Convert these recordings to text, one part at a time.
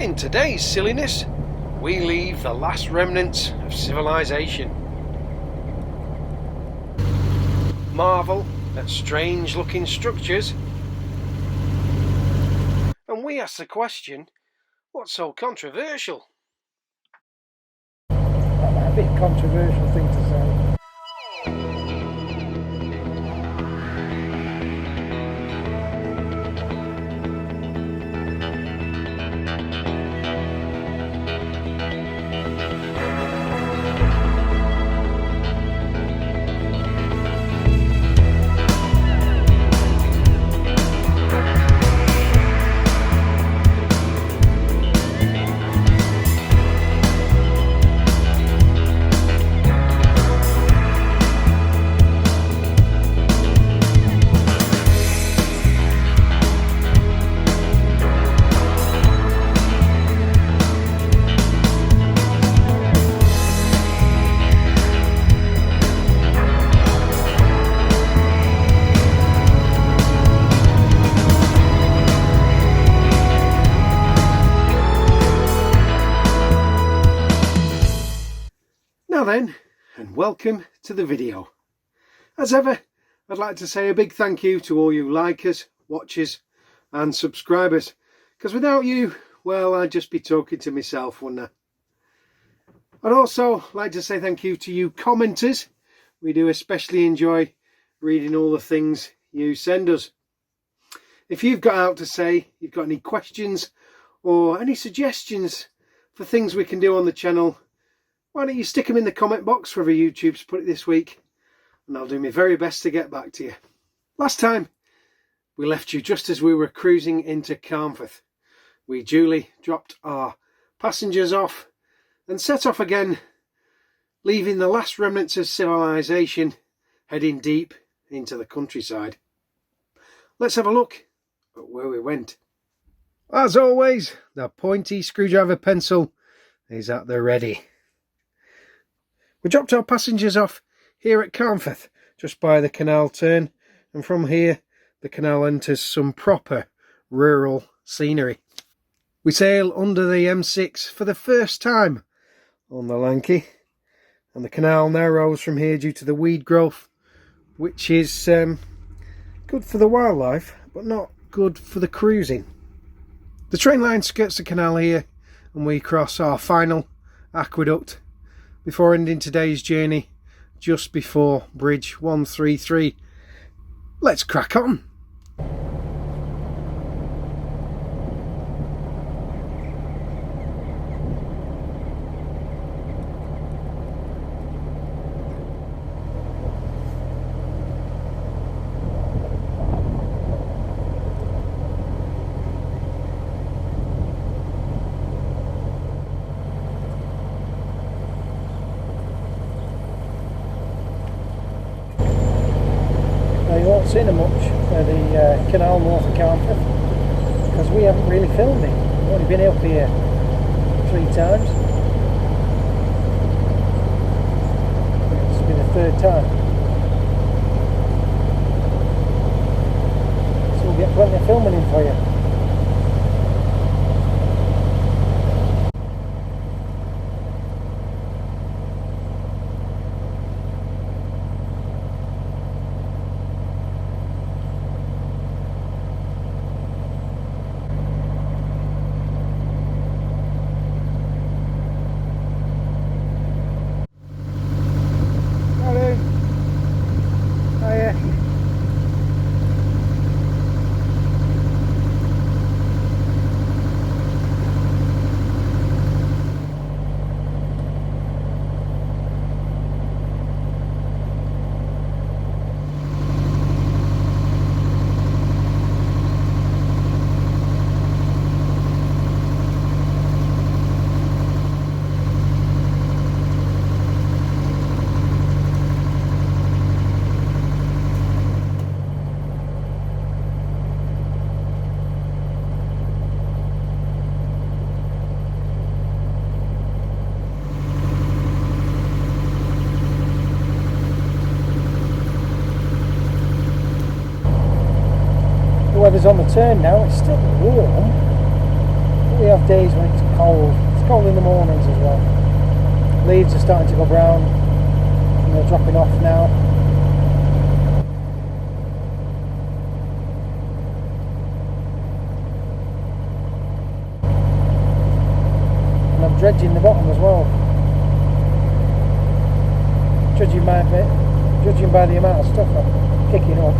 In today's silliness, we leave the last remnants of civilization. Marvel at strange looking structures. And we ask the question, what's so controversial? A bit controversial thing to say. Now then, and welcome to the video. As ever, I'd like to say a big thank you to all you likers, watchers and subscribers, because without you, well, I'd just be talking to myself, wouldn't I? I'd also like to say thank you to you commenters. We do especially enjoy reading all the things you send us. If you've got out to say, you've got any questions or any suggestions for things we can do on the channel, why don't you stick them in the comment box wherever YouTube's put it this week, and I'll do my very best to get back to you. Last time we left you just as we were cruising into Carnforth. We duly dropped our passengers off and set off again, leaving the last remnants of civilization, heading deep into the countryside. Let's have a look at where we went. As always, the pointy screwdriver pencil is at the ready. We dropped our passengers off here at Carnforth, just by the canal turn, and from here the canal enters some proper rural scenery. We sail under the M6 for the first time on the Lanky, and the canal narrows from here due to the weed growth, which is good for the wildlife but not good for the cruising. The train line skirts the canal here, and we cross our final aqueduct before ending today's journey just before Bridge 133. Let's crack on. You won't see them much for the canal north of Carnforth because we haven't really filmed it. We've only been up here 3 times. This will be the 3rd time. So we'll get plenty of filming in for you. Weather's on the turn now. It's still warm, We have days when it's cold. It's cold in the mornings as well. Leaves are starting to go brown and they're dropping off now. And I'm dredging the bottom as well. Judging by the amount of stuff I'm kicking up.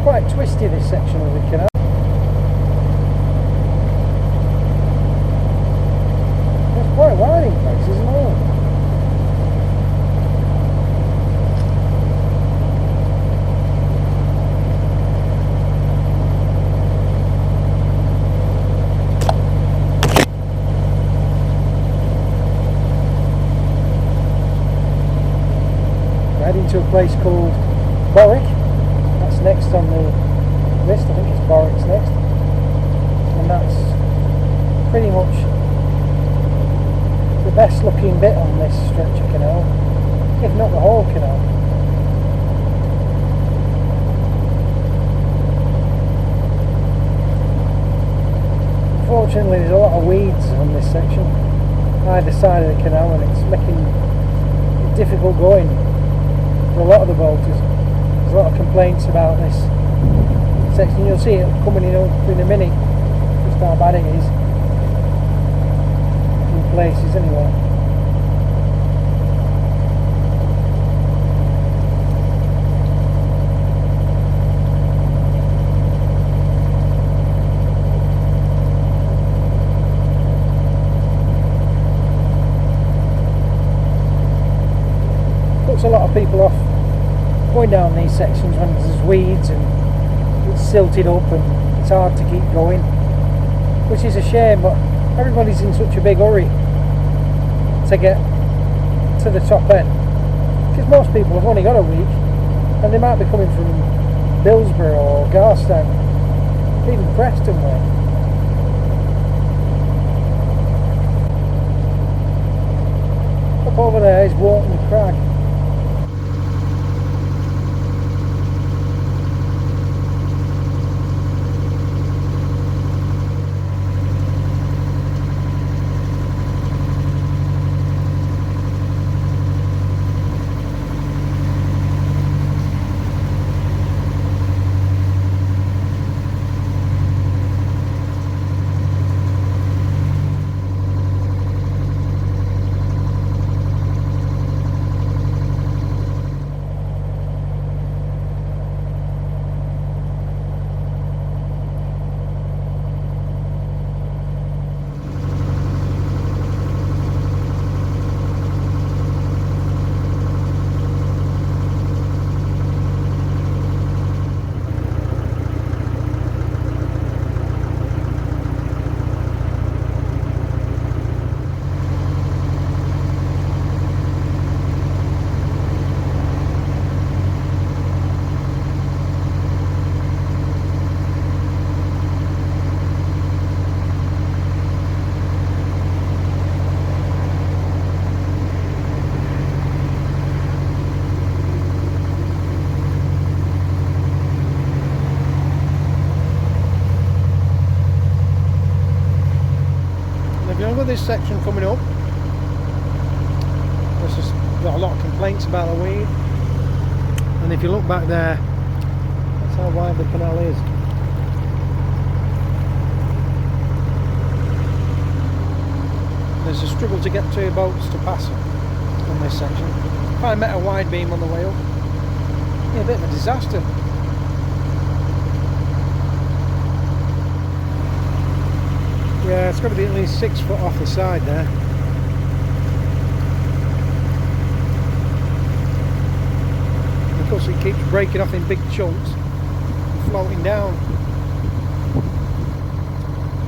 Quite twisty, this section of the canal. It's quite wide in places, isn't it? We're heading to a place called Borwick. Next on the list, I think it's Borwick's next, and that's pretty much the best looking bit on this stretch of canal, if not the whole canal. Unfortunately, there's a lot of weeds on this section, either side of the canal, and it's making it difficult going for a lot of the boaters. There's a lot of complaints about this section. You'll see it coming in a minute, just how bad it is in places anyway. Puts a lot of people off going down these sections when there's weeds and it's silted up and it's hard to keep going, which is a shame, but everybody's in such a big hurry to get to the top end, because most people have only got a week and they might be coming from Billsborough or Garstown, even Preston way. Up over there is Wharton Crag. This section coming up, there's just got a lot of complaints about the weed, and if you look back there, that's how wide the canal is. There's a struggle to get 2 boats to pass on this section. If I met a wide beam on the way up, it'd be a bit of a disaster. Yeah, it's got to be at least 6 foot off the side there. And of course it keeps breaking off in big chunks, floating down,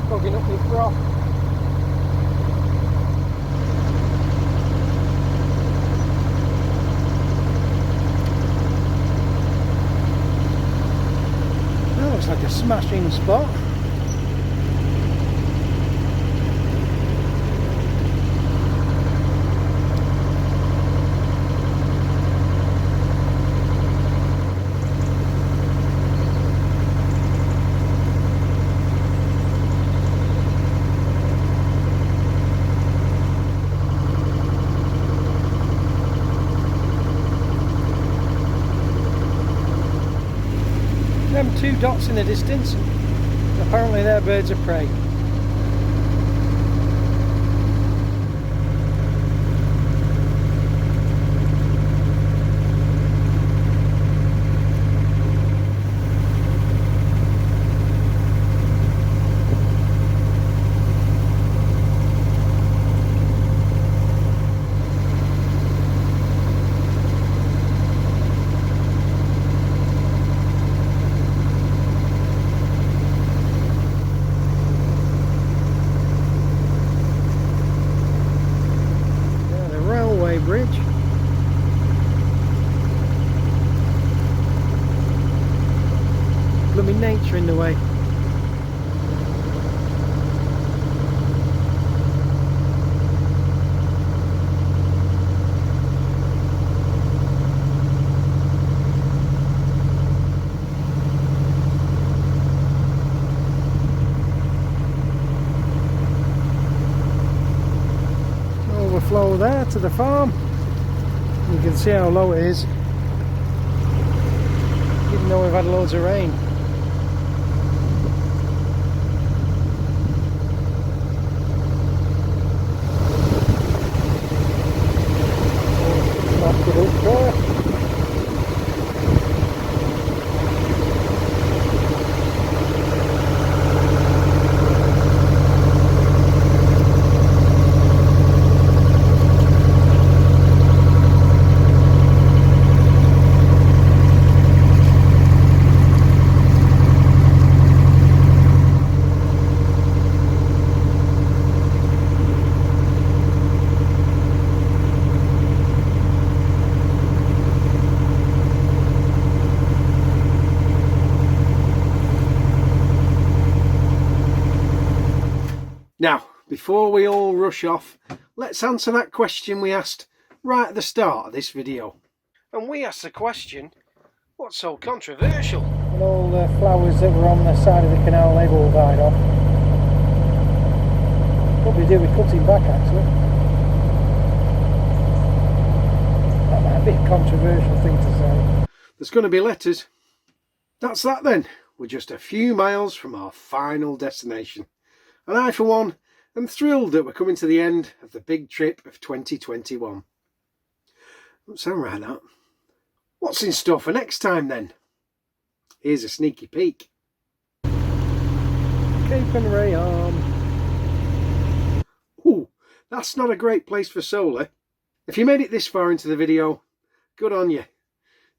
clogging up with froth. That looks like a smashing spot. Them 2 dots in the distance, apparently they're birds of prey. Bridge. Blooming nature in the way. Overflow there to the farm. You can see how low it is, even though we've had loads of rain. Knocked it up there. Now, before we all rush off, let's answer that question we asked right at the start of this video. And we asked the question, what's so controversial? And all the flowers that were on the side of the canal, they've all died off. Probably do with cutting back actually. That might be a controversial thing to say. There's going to be letters. That's that then. We're just a few miles from our final destination. And I, for one, am thrilled that we're coming to the end of the big trip of 2021. Don't sound right, that. What's in store for next time, then? Here's a sneaky peek. Capenwray Arm. Ooh, that's not a great place for solar. If you made it this far into the video, good on you.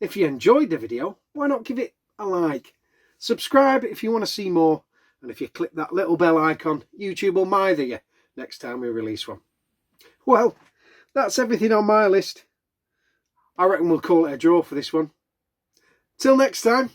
If you enjoyed the video, why not give it a like? Subscribe if you want to see more. And if you click that little bell icon, YouTube will mither you next time we release one. Well, that's everything on my list. I reckon we'll call it a draw for this one. Till next time.